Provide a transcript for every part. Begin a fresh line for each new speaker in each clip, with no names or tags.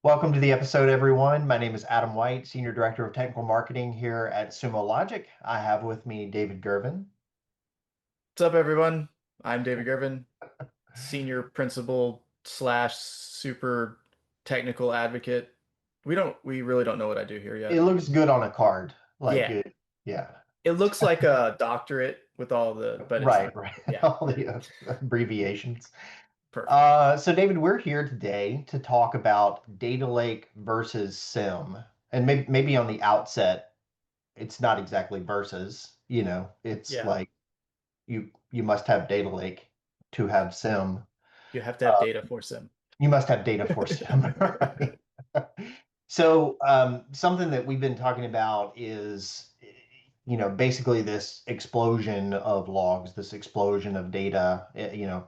Welcome to the episode, everyone. My name is Adam White, Senior Director of Technical Marketing here at Sumo Logic. I have with me David Gervin.
What's up, everyone? I'm David Gervin, senior principal slash super technical advocate. We really don't know what I do here
It
yet.
looks good on a card, like
Yeah,
it, yeah,
it looks like a doctorate with all but it's
right,
not.
right.
Yeah,
All the abbreviations.
perfect.
So, David, we're here today to talk about data lake versus SIM, and maybe on the outset, it's not exactly versus. It's
Yeah,
like you must have data lake to have SIM.
you have to have data for SIM.
You must have data for SIM, right? So, something that we've been talking about is, basically this explosion of logs, this explosion of data,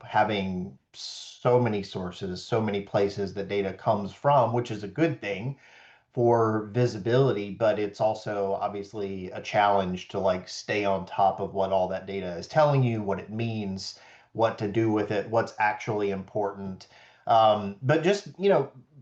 having so many sources, so many places that data comes from, which is a good thing for visibility, but it's also obviously a challenge to like stay on top of what all that data is telling you, what it means, what to do with it, what's actually important. But just,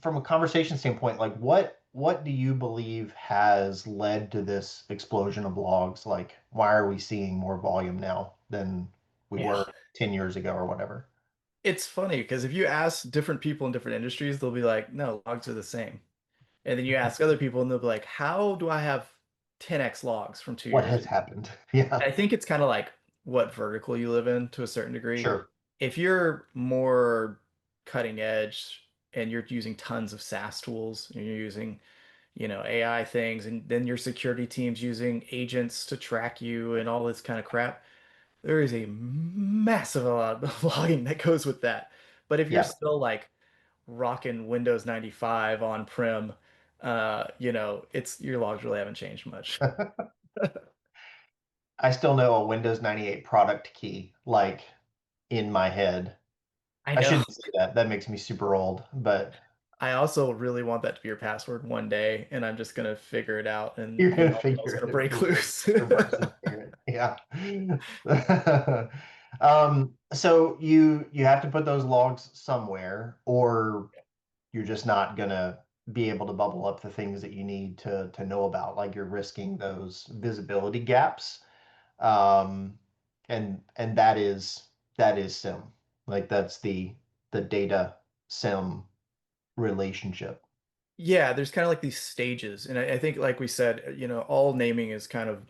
from a conversation standpoint, like what do you believe has led to this explosion of logs? Like, why are we seeing more volume now than we
Yeah,
were 10 years ago or whatever?
it's funny because if you ask different people in different industries, they'll be like, "No, logs are the same." And then you ask other people, and they'll be like, "How do I have 10x logs from two
What
years
has
ago?"
happened? Yeah,
I think it's kind of like what vertical you live in to a certain degree.
sure.
If you're more cutting edge and you're using tons of SaaS tools and you're using, AI things, and then your security team's using agents to track you and all this kind of crap, there is a massive amount of logging that goes with that. But if you're
Yeah.
still like rocking Windows 95 on-prem, it's your logs really haven't changed much.
I still know a Windows 98 product key, like in my head.
I
I
know.
shouldn't say that. That makes me super old, but
I also really want that to be your password one day, and I'm just gonna figure it out, and
you're
then
gonna
all hell's
figure
gonna
it
break loose.
reverse engineer it. Yeah. So you have to put those logs somewhere, or you're just not gonna be able to bubble up the things that you need to know about. Like you're risking those visibility gaps. Um, and that is SIM. Like that's the data SIM relationship.
Yeah, there's kind of like these stages, and I think, like we said, all naming is kind of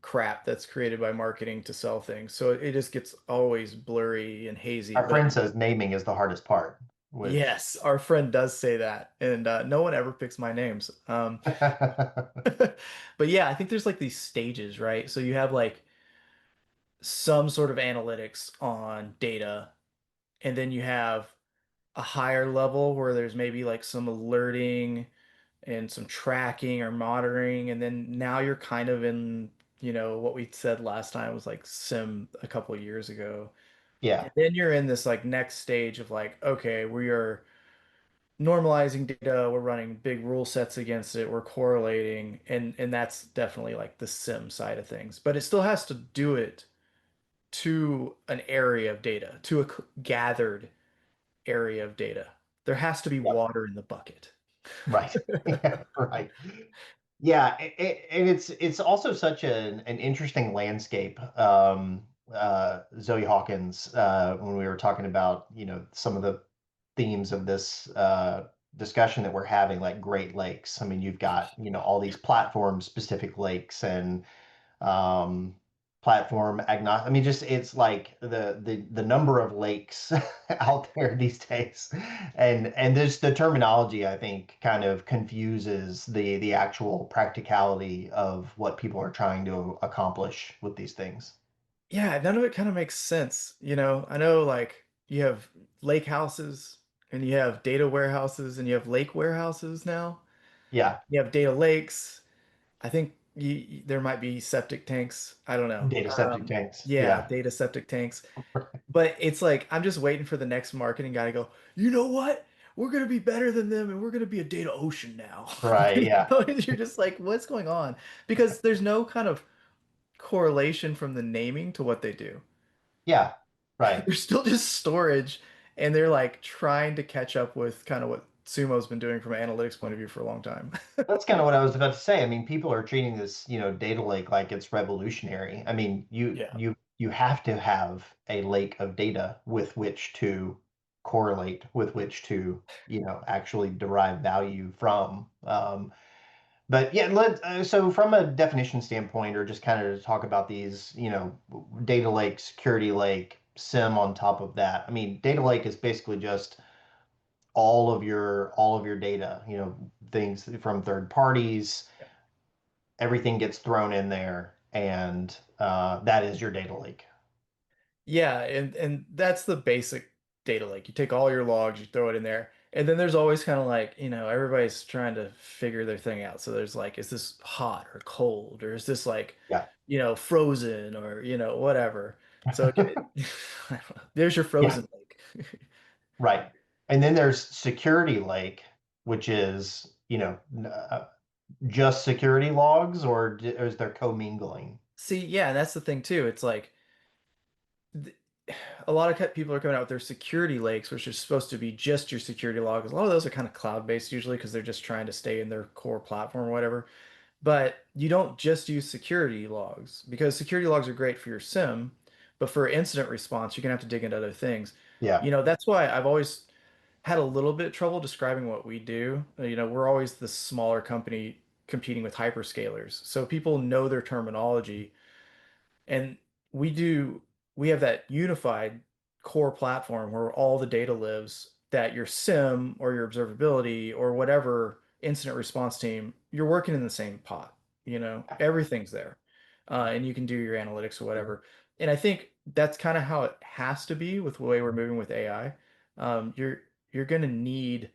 crap that's created by marketing to sell things, so it just gets always blurry and hazy.
Our
But
friend says naming is the hardest part, which
yes, our friend does say that, and no one ever picks my names. But yeah, I think there's like these stages, right? So you have like some sort of analytics on data, and then you have a higher level where there's maybe like some alerting and some tracking or monitoring, and then now you're kind of in, what we said last time was like SIM a couple of years ago.
yeah,
And then you're in this like next stage of like, okay, we are normalizing data, we're running big rule sets against it, we're correlating, and that's definitely like the SIM side of things. But it still has to do it to an area of data, to a gathered area of data. There has to be
yeah,
water in the bucket.
right, yeah, right. Yeah, and it's also such an interesting landscape. Zoe Hawkins, when we were talking about, some of the themes of this discussion that we're having, like Great Lakes. I mean, you've got, all these platform specific lakes and um, platform agnostic. I mean, just it's like the number of lakes out there these days, and this the terminology I think kind of confuses the actual practicality of what people are trying to accomplish with these things.
Yeah, none of it kind of makes sense. I know like you have lake houses and you have data warehouses and you have lake warehouses now.
Yeah,
You have data lakes. I think there might be septic tanks. I don't know.
data septic tanks.
Yeah,
Yeah,
data septic tanks. But it's like I'm just waiting for the next marketing guy to go, you know what? We're gonna be better than them and we're gonna be a data ocean now.
right. Yeah,
And you're just like, what's going on? Because there's no kind of correlation from the naming to what they do.
yeah. Right.
They're still just storage, and they're like trying to catch up with kind of what Sumo's been doing from an analytics point of view for a long time.
That's kind of what I was about to say. I mean, people are treating this, data lake like it's revolutionary. I mean, you
Yeah.
you you have to have a lake of data with which to correlate, with which to, actually derive value from. But yeah, so from a definition standpoint, or just kind of to talk about these, data lake, security lake, SIM on top of that. I mean, data lake is basically just all of your data, things from third parties, everything gets thrown in there, and that is your data lake.
Yeah, and that's the basic data lake. You take all your logs, you throw it in there, and then there's always kind of like, everybody's trying to figure their thing out. So there's like, is this hot or cold, or is this like,
Yeah.
frozen or whatever. So I don't know. There's your
Yeah,
frozen lake.
right. And then there's security lake, which is, just security logs, or is there commingling?
See, yeah, and that's the thing too. It's like th- a lot of people are coming out with their security lakes, which is supposed to be just your security logs. A lot of those are kind of cloud-based usually because they're just trying to stay in their core platform or whatever. But you don't just use security logs because security logs are great for your SIM, but for incident response, you're gonna have to dig into other things.
Yeah.
That's why I've always had a little bit of trouble describing what we do. We're always the smaller company competing with hyperscalers. So people know their terminology, and we do, we have that unified core platform where all the data lives that your SIM or your observability or whatever incident response team, you're working in the same pot, everything's there. And you can do your analytics or whatever. And I think that's kind of how it has to be with the way we're moving with AI. You're going to need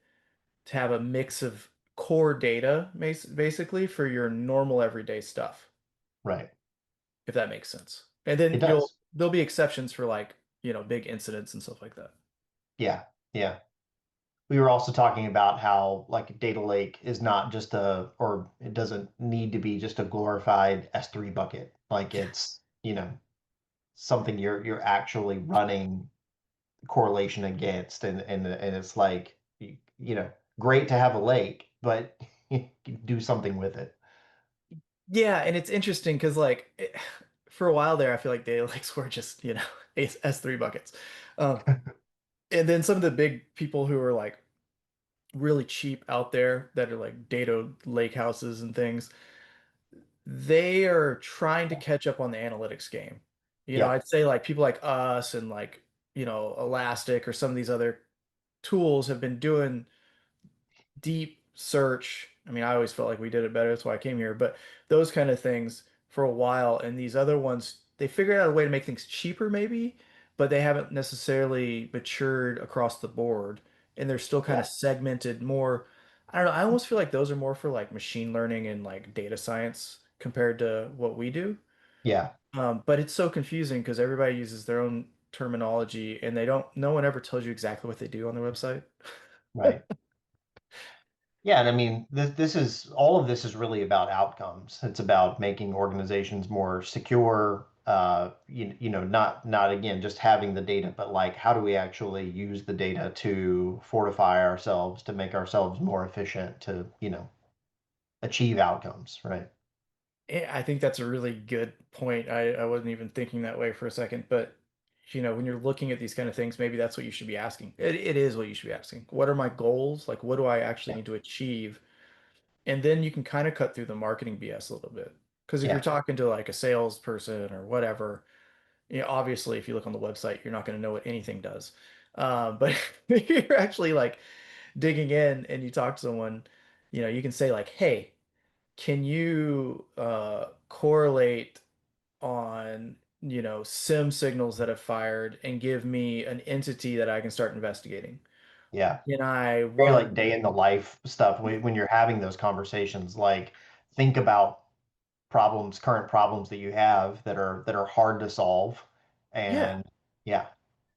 to have a mix of core data basically for your normal everyday stuff,
Right.
if that makes sense. And
It
then
does.
there'll be exceptions for like, big incidents and stuff like that.
Yeah. Yeah. We were also talking about how like data lake is not just or it doesn't need to be just a glorified S3 bucket. Like
Yeah.
it's, something you're actually running correlation against, and it's like, great to have a lake, but do something with it.
Yeah, and it's interesting because for a while there, I feel like data lakes were just, S3 buckets. Um, and then some of the big people who are like really cheap out there that are like data lake houses and things, they are trying to catch up on the analytics game.
Yep.
I'd say like people like us and like, Elastic or some of these other tools have been doing deep search. I mean, I always felt like we did it better. That's why I came here. But those kind of things for a while. And these other ones, they figured out a way to make things cheaper, maybe, but they haven't necessarily matured across the board. And they're still kind
Yeah.
of segmented more. I don't know. I almost feel like those are more for like machine learning and like data science compared to what we do.
Yeah.
But it's so confusing because everybody uses their own terminology and no one ever tells you exactly what they do on their website.
Right. Yeah, and I mean, this is all of this is really about outcomes. It's about making organizations more secure. Not again just having the data, but like how do we actually use the data to fortify ourselves, to make ourselves more efficient, to achieve outcomes, right?
I think that's a really good point. I wasn't even thinking that way for a second, but when you're looking at these kind of things, maybe that's what you should be asking. It is what you should be asking. What are my goals? Like, what do I actually
Yeah,
need to achieve? And then you can kind of cut through the marketing BS a little bit. Because if you're
yeah,
talking to like a salesperson or whatever, obviously, if you look on the website, you're not going to know what anything does. But if you're actually like digging in and you talk to someone, you can say like, "Hey, can you correlate on, SIM signals that have fired and give me an entity that I can start investigating?
yeah.
Can I
Very like
run?"
day in the life stuff when you're having those conversations. Like think about current problems that you have that are hard to solve,
Yeah.
and yeah,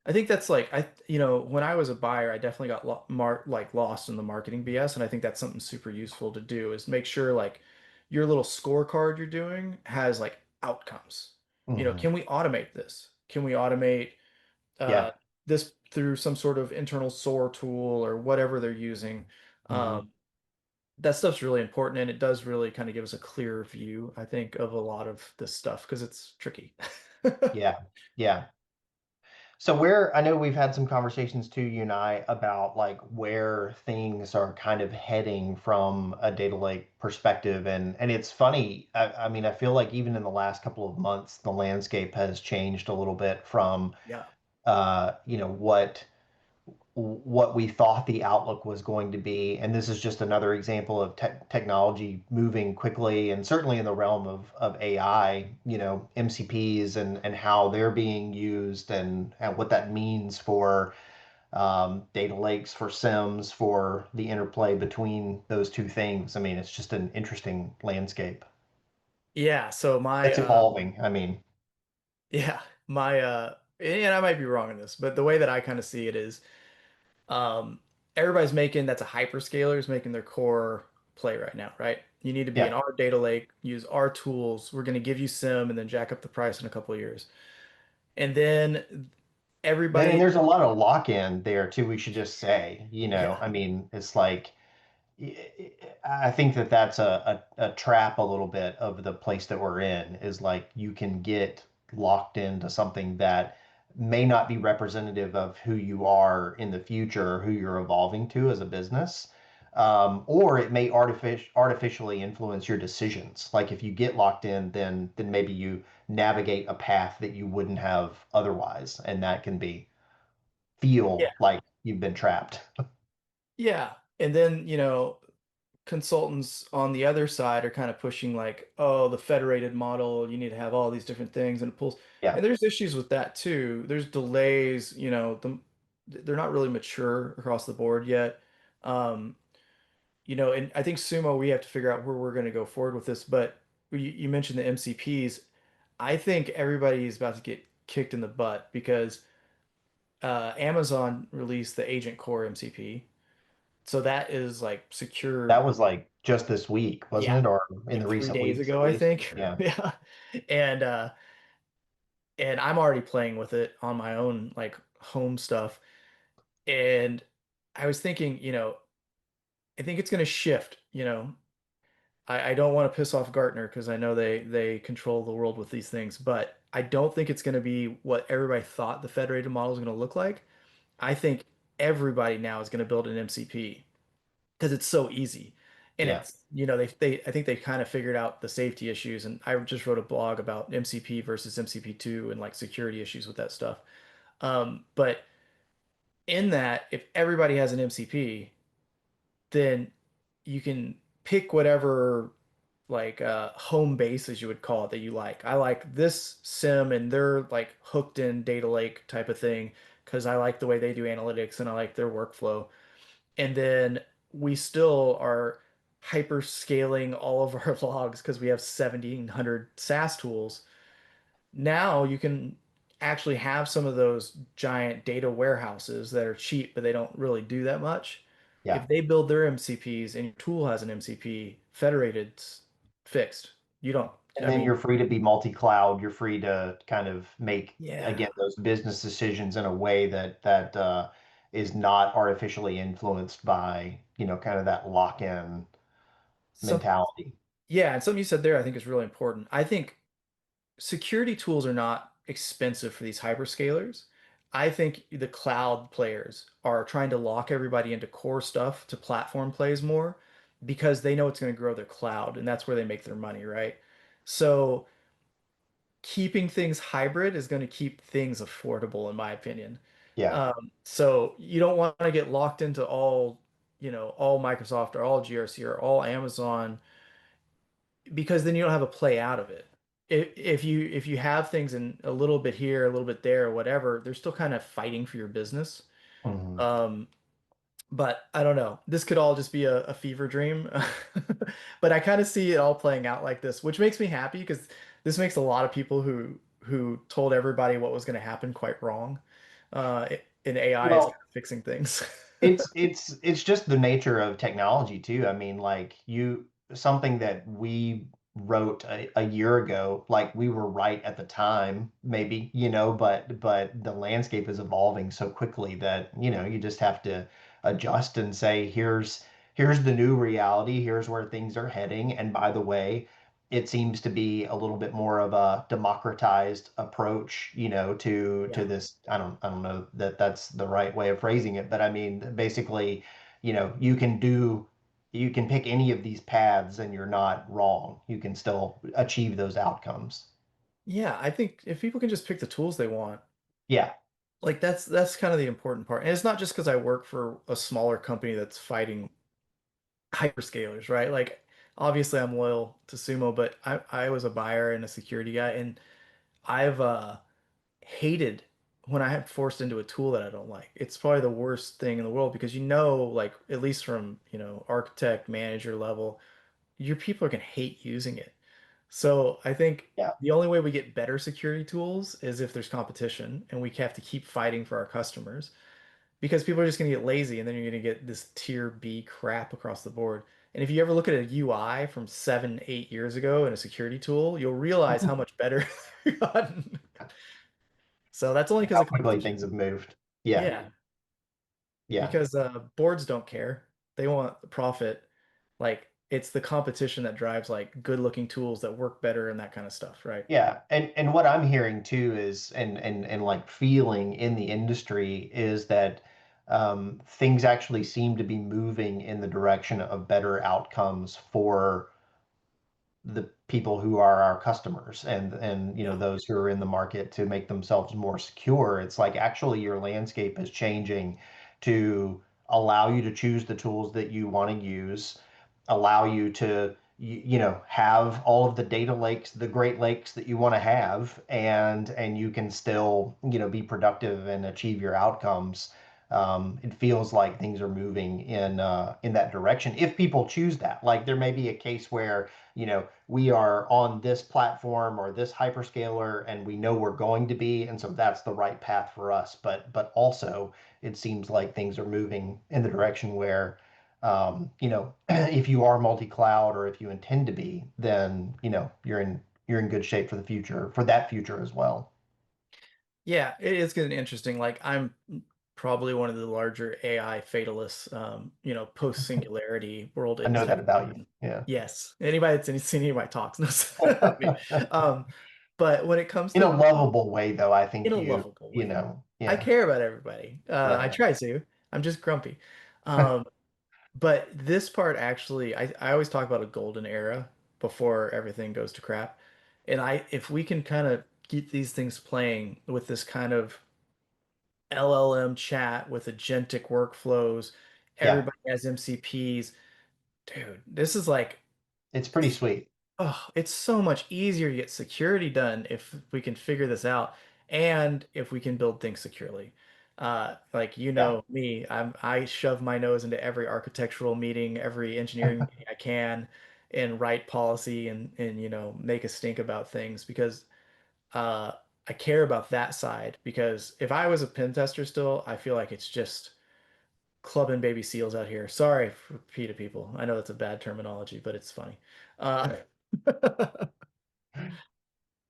I think that's like when I was a buyer, I definitely got lost in the marketing BS, and I think that's something super useful to do is make sure like your little scorecard you're doing has like outcomes.
hmm
Can we automate this? Can we automate uh,
Yeah.
this through some sort of internal SOAR tool or whatever they're using.
Hmm.
Um, that stuff's really important, and it does really kind of give us a clear view, I think, of a lot of this stuff because it's tricky.
Yeah. Yeah. So where I know we've had some conversations too, you and I, about like where things are kind of heading from a data lake perspective. And it's funny. I mean, I feel like even in the last couple of months, the landscape has changed a little bit from
Yeah.
what we thought the outlook was going to be. And this is just another example of technology moving quickly, and certainly in the realm of AI, MCPs and how they're being used, and what that means for data lakes, for SIEMs, for the interplay between those two things. I mean, it's just an interesting landscape.
Yeah, so my
It's evolving. I mean,
yeah, my and I might be wrong on this, but the way that I kind of see it is um everybody's making that's a hyperscaler is making their core play right now, right? You need to be in
yeah.
our data lake, use our tools. We're going to give you SIM and then jack up the price in a couple of years. And then
And
everybody,
there's a lot of lock-in there too, we should just say,
yeah,
I mean, it's like I think that that's a trap a little bit of the place that we're in, is like you can get locked into something that may not be representative of who you are in the future or who you're evolving to as a business. Or it may artificially influence your decisions. Like if you get locked in, then maybe you navigate a path that you wouldn't have otherwise, and that can be
yeah,
feel like you've been trapped.
yeah. And then, consultants on the other side are kind of pushing like, oh, the federated model, you need to have all these different things and it pulls.
Yeah,
And there's issues with that too. There's delays, they're not really mature across the board yet. Um, and I think Sumo, we have to figure out where we're going to go forward with this. But you mentioned the MCPs. I think everybody is about to get kicked in the butt because Amazon released the Agent Core MCP. So that is like
that
secure.
was like just this week, wasn't
Yeah,
it? Or in the
like three
recent
days
weeks at
ago, I
least?
think.
Yeah.
Yeah. And and I'm already playing with it on my own like home stuff. And I was thinking, I think it's gonna shift, I don't want to piss off Gartner because I know they control the world with these things, but I don't think it's gonna be what everybody thought the federated model is gonna look like. I think everybody now is gonna build an MCP because it's so easy. And
Yeah.
it's, they I think they kind of figured out the safety issues. And I just wrote a blog about MCP versus MCP2 and like security issues with that stuff. But in that, if everybody has an MCP, then you can pick whatever like home base, as you would call it, that you like. I like this sim and they're like hooked in data lake type of thing because I like the way they do analytics and I like their workflow. And then we still are hyper scaling all of our logs because we have 1,700 SaaS tools. Now you can actually have some of those giant data warehouses that are cheap, but they don't really do that much.
Yeah.
If they build their MCPs and your tool has an MCP, federated's fixed. You don't,
And
I
then
mean,
you're free to be multi-cloud. You're free to kind of make,
yeah.
again, those business decisions in a way that is not artificially influenced by, kind of that lock-in
Some,
mentality.
yeah, and something you said there I think is really important. I think security tools are not expensive for these hyperscalers. I think the cloud players are trying to lock everybody into core stuff to platform plays more because they know it's going to grow their cloud and that's where they make their money, right? So keeping things hybrid is going to keep things affordable, in my opinion.
Yeah.
So you don't want to get locked into all Microsoft or all GRC or all Amazon because then you don't have a play out of it. If you have things in a little bit here, a little bit there, or whatever, they're still kind of fighting for your business.
Mhm.
Um, but I don't know. This could all just be a fever dream. But I kind of see it all playing out like this, which makes me happy because this makes a lot of people who told everybody what was going to happen quite wrong. And AI is kind
Well,
of fixing things.
it's just the nature of technology too. I mean, like something that we wrote a year ago, like we were right at the time, maybe, but the landscape is evolving so quickly that, you just have to adjust and say, here's the new reality, here's where things are heading. And by the way, it seems to be a little bit more of a democratized approach, to
Yeah.
this. I don't know that that's the right way of phrasing it, but I mean, basically, you can pick any of these paths and you're not wrong. You can still achieve those outcomes.
Yeah, I think if people can just pick the tools they want,
Yeah.
like that's kind of the important part. And it's not just because I work for a smaller company that's fighting hyperscalers, right? Like obviously I'm loyal to Sumo, but I was a buyer and a security guy, and I've hated when I have forced into a tool that I don't like. It's probably the worst thing in the world because like at least from, architect, manager level, your people are gonna hate using it. So I think
Yeah.
the only way we get better security tools is if there's competition and we have to keep fighting for our customers because people are just going to get lazy and then you're going to get this tier B crap across the board. And if you ever look at a UI from 7, 8 years ago in a security tool, you'll realize how much better they've gotten. So that's only because
How
of
quickly
competition.
things have moved. Yeah.
Yeah,
Yeah.
because boards don't care. They want profit. Like it's the competition that drives like good looking tools that work better and that kind of stuff, right?
Yeah. And what I'm hearing too is, and like feeling in the industry is that things actually seem to be moving in the direction of better outcomes for the people who are our customers, and
Yeah.
those who are in the market to make themselves more secure. It's like actually your landscape is changing to allow you to choose the tools that you want to use, allow you to have all of the data lakes, the great lakes that you want to have, and you can still be productive and achieve your outcomes. It feels like things are moving in that direction if people choose that. Like there may be a case where we are on this platform or this hyperscaler and we know we're going to be, and so that's the right path for us. But also it seems like things are moving in the direction where if you are multi-cloud or if you intend to be, then you're in good shape for the future, for that future as well.
Yeah, it is getting interesting. Like I'm probably one of the larger AI fatalists, post singularity world
I know
is
that
heading.
about you. Yeah.
Yes. Anybody that's seen any of my talks knows me. Um, but when it comes
In a
to
lovable way, though, I
in
think
a lovable way, I
yeah,
care about everybody. I
right.
try to. I'm just grumpy. Um, but this part actually, I always talk about a golden era before everything goes to crap. And if we can kind of keep these things playing with this kind of LLM chat with agentic workflows,
Yeah,
everybody has MCPs. Dude, this is like,
it's pretty sweet.
oh, it's so much easier to get security done if we can figure this out and if we can build things securely. Like
Yeah.
me, I shove my nose into every architectural meeting, every engineering meeting I can, and write policy and make a stink about things because uh, I care about that side. Because if I was a pen tester still, I feel like it's just clubbing baby seals out here. Sorry for PETA people. I know that's a bad terminology, but it's funny. Uh,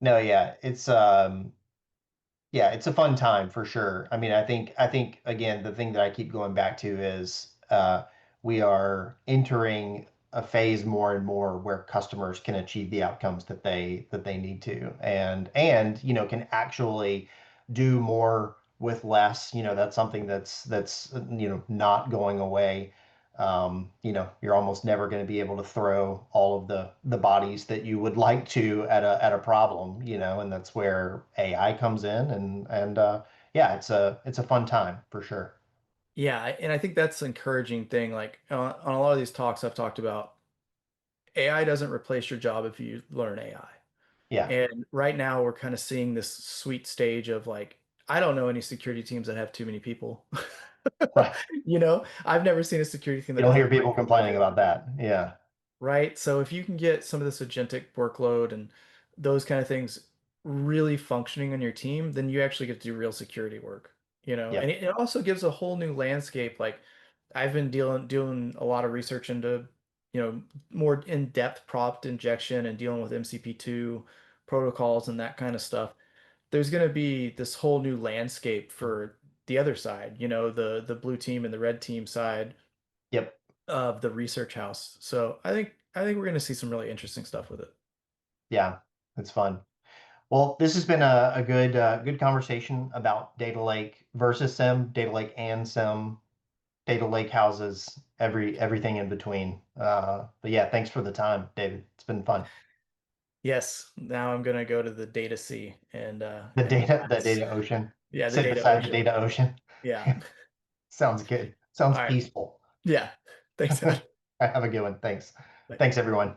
No, yeah, it's a fun time for sure. I mean, I think again, the thing that I keep going back to is we are entering a phase more and more where customers can achieve the outcomes that they need to, and can actually do more with less. That's something that's not going away. You're almost never going to be able to throw all of the bodies that you would like to at a problem, and that's where AI comes in, and yeah, it's a fun time for sure.
Yeah, and I think that's an encouraging thing. Like on a lot of these talks I've talked about, AI doesn't replace your job if you learn AI.
Yeah,
And right now we're kind of seeing this sweet stage of like, I don't know any security teams that have too many people.
right.
I've never seen a security team that
You don't
doesn't
hear
have a pretty
people
good
complaining
budget,
about that. Yeah,
right? So if you can get some of this agentic workload and those kind of things really functioning on your team, then you actually get to do real security work, and
yep,
it also gives a whole new landscape. Like I've been doing a lot of research into more in-depth prompt injection and dealing with MCP2 protocols and that kind of stuff, there's going to be this whole new landscape for the other side, the blue team and the red team side
Yep.
of the research house. So I think we're going to see some really interesting stuff with it.
Yeah, it's fun. Well, this has been a good good conversation about data lake versus SIM, data lake and SIM, data lake houses, everything in between. But yeah, thanks for the time, David. It's been fun.
Yes, now I'm going to go to the data sea and
The data, the
relax.
data ocean.
Yeah, the
Sit
data
beside the
ocean.
data ocean.
Yeah.
Sounds good.
All
Sounds
right.
peaceful.
Yeah. Thanks, Ed.
Have a good one. Thanks.
Bye.
Thanks, everyone.